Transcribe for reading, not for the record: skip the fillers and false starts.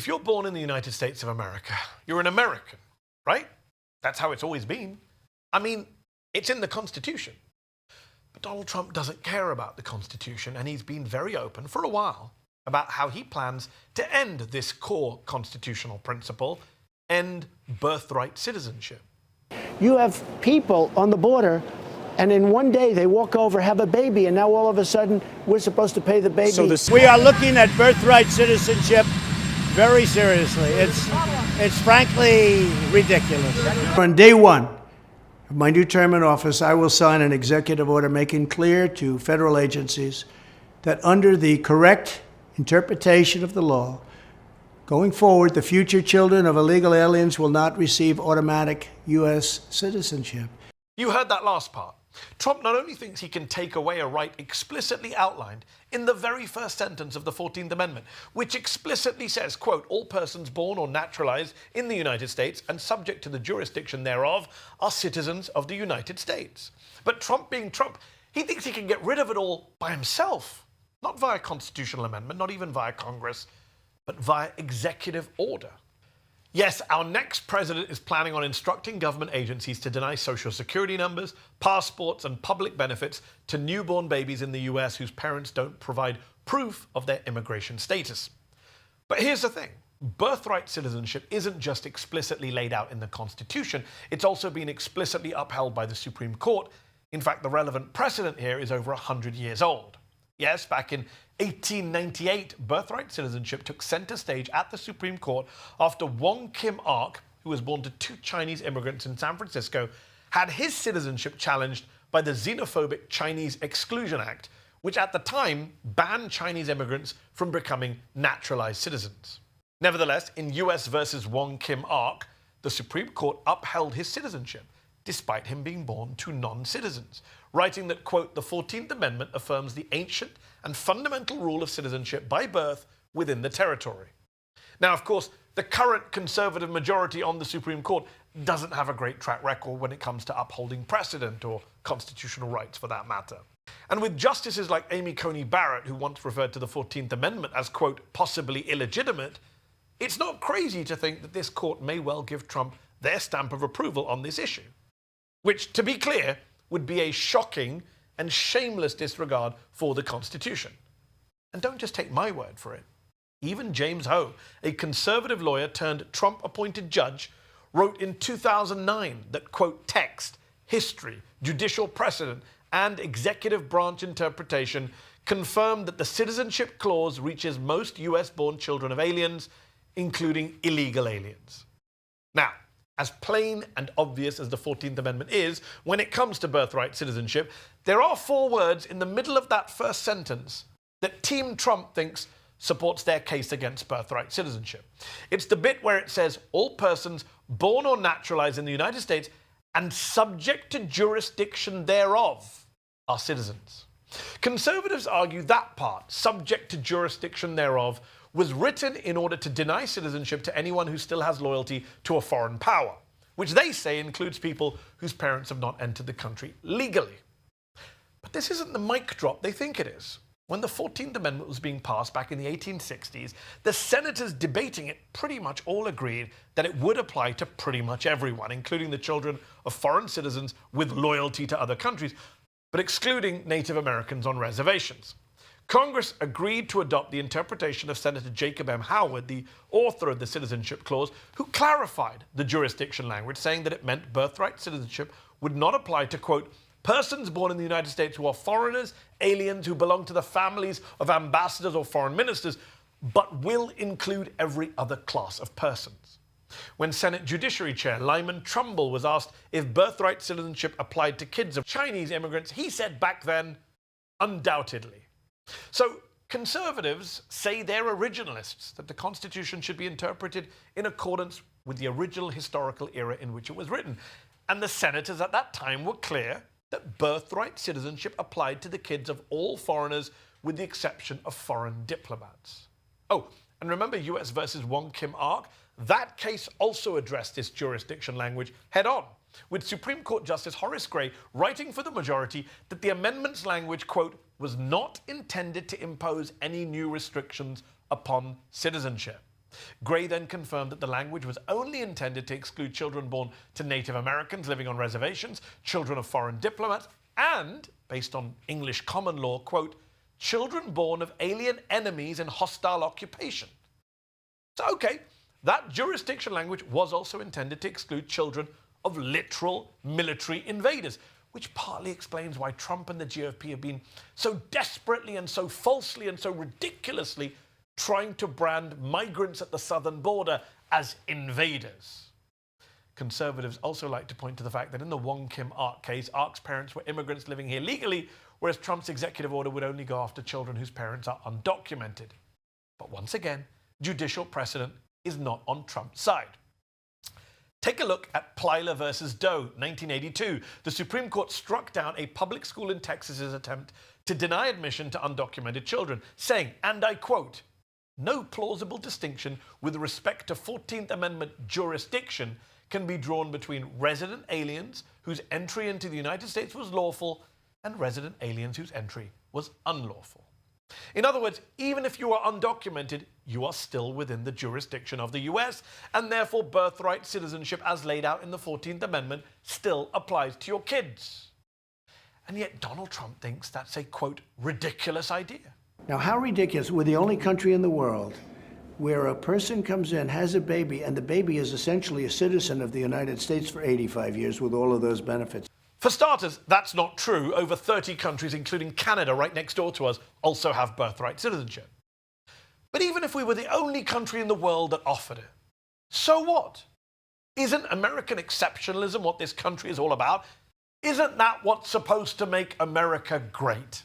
If you're born in the United States of America, you're an American, right? That's how it's always been. I mean, it's in the Constitution. But Donald Trump doesn't care about the Constitution, and he's been very open for a while about how he plans to end this core constitutional principle, end birthright citizenship. You have people on the border, and in one day they walk over, have a baby, and now all of a sudden we're supposed to pay the baby. So we are looking at birthright citizenship very seriously. It's frankly ridiculous. On day one of my new term in office, I will sign an executive order making clear to federal agencies that under the correct interpretation of the law, going forward, the future children of illegal aliens will not receive automatic U.S. citizenship. You heard that last part. Trump not only thinks he can take away a right explicitly outlined in the very first sentence of the 14th Amendment, which explicitly says, quote, all persons born or naturalized in the United States and subject to the jurisdiction thereof are citizens of the United States. But Trump being Trump, he thinks he can get rid of it all by himself, not via constitutional amendment, not even via Congress, but via executive order. Yes, our next president is planning on instructing government agencies to deny social security numbers, passports, and public benefits to newborn babies in the US whose parents don't provide proof of their immigration status. But here's the thing. Birthright citizenship isn't just explicitly laid out in the Constitution, it's also been explicitly upheld by the Supreme Court. In fact, the relevant precedent here is over 100 years old. Yes, back in 1898, birthright citizenship took center stage at the Supreme Court after Wong Kim Ark, who was born to two Chinese immigrants in San Francisco, had his citizenship challenged by the xenophobic Chinese Exclusion Act, which at the time banned Chinese immigrants from becoming naturalized citizens. Nevertheless, in US versus Wong Kim Ark, the Supreme Court upheld his citizenship, despite him being born to non-citizens, writing that, quote, the 14th Amendment affirms the ancient and fundamental rule of citizenship by birth within the territory. Now, of course, the current conservative majority on the Supreme Court doesn't have a great track record when it comes to upholding precedent or constitutional rights for that matter. And with justices like Amy Coney Barrett, who once referred to the 14th Amendment as, quote, possibly illegitimate, it's not crazy to think that this court may well give Trump their stamp of approval on this issue, which, to be clear, would be a shocking and shameless disregard for the Constitution. And don't just take my word for it. Even James Ho, a conservative lawyer turned Trump-appointed judge, wrote in 2009 that, quote, text, history, judicial precedent, and executive branch interpretation confirmed that the citizenship clause reaches most US-born children of aliens, including illegal aliens. Now, as plain and obvious as the 14th Amendment is, when it comes to birthright citizenship, there are four words in the middle of that first sentence that Team Trump thinks supports their case against birthright citizenship. It's the bit where it says, all persons born or naturalized in the United States and subject to jurisdiction thereof are citizens. Conservatives argue that part, subject to jurisdiction thereof, was written in order to deny citizenship to anyone who still has loyalty to a foreign power, which they say includes people whose parents have not entered the country legally. But this isn't the mic drop they think it is. When the 14th Amendment was being passed back in the 1860s, the senators debating it pretty much all agreed that it would apply to pretty much everyone, including the children of foreign citizens with loyalty to other countries, but excluding Native Americans on reservations. Congress agreed to adopt the interpretation of Senator Jacob M. Howard, the author of the Citizenship Clause, who clarified the jurisdiction language, saying that it meant birthright citizenship would not apply to, quote, persons born in the United States who are foreigners, aliens who belong to the families of ambassadors or foreign ministers, but will include every other class of persons. When Senate Judiciary Chair Lyman Trumbull was asked if birthright citizenship applied to kids of Chinese immigrants, he said back then, undoubtedly. So conservatives say they're originalists, that the Constitution should be interpreted in accordance with the original historical era in which it was written. And the senators at that time were clear that birthright citizenship applied to the kids of all foreigners with the exception of foreign diplomats. Oh, and remember US versus Wong Kim Ark? That case also addressed this jurisdiction language head on, with Supreme Court Justice Horace Gray writing for the majority that the amendment's language, quote, was not intended to impose any new restrictions upon citizenship. Gray then confirmed that the language was only intended to exclude children born to Native Americans living on reservations, children of foreign diplomats, and, based on English common law, quote, children born of alien enemies in hostile occupation. So, okay, that jurisdiction language was also intended to exclude children of literal military invaders, which partly explains why Trump and the GOP have been so desperately and so falsely and so ridiculously trying to brand migrants at the southern border as invaders. Conservatives also like to point to the fact that in the Wong Kim Ark case, Ark's parents were immigrants living here legally, whereas Trump's executive order would only go after children whose parents are undocumented. But once again, judicial precedent is not on Trump's side. Take a look at Plyler versus Doe, 1982. The Supreme Court struck down a public school in Texas's attempt to deny admission to undocumented children, saying, and I quote, no plausible distinction with respect to 14th Amendment jurisdiction can be drawn between resident aliens whose entry into the United States was lawful and resident aliens whose entry was unlawful. In other words, even if you are undocumented, you are still within the jurisdiction of the US, and therefore birthright citizenship as laid out in the 14th Amendment still applies to your kids. And yet Donald Trump thinks that's a, quote, ridiculous idea. Now, how ridiculous. We're the only country in the world where a person comes in, has a baby, and the baby is essentially a citizen of the United States for 85 years with all of those benefits. For starters, that's not true. Over 30 countries, including Canada right next door to us, also have birthright citizenship. But even if we were the only country in the world that offered it, so what? Isn't American exceptionalism what this country is all about? Isn't that what's supposed to make America great?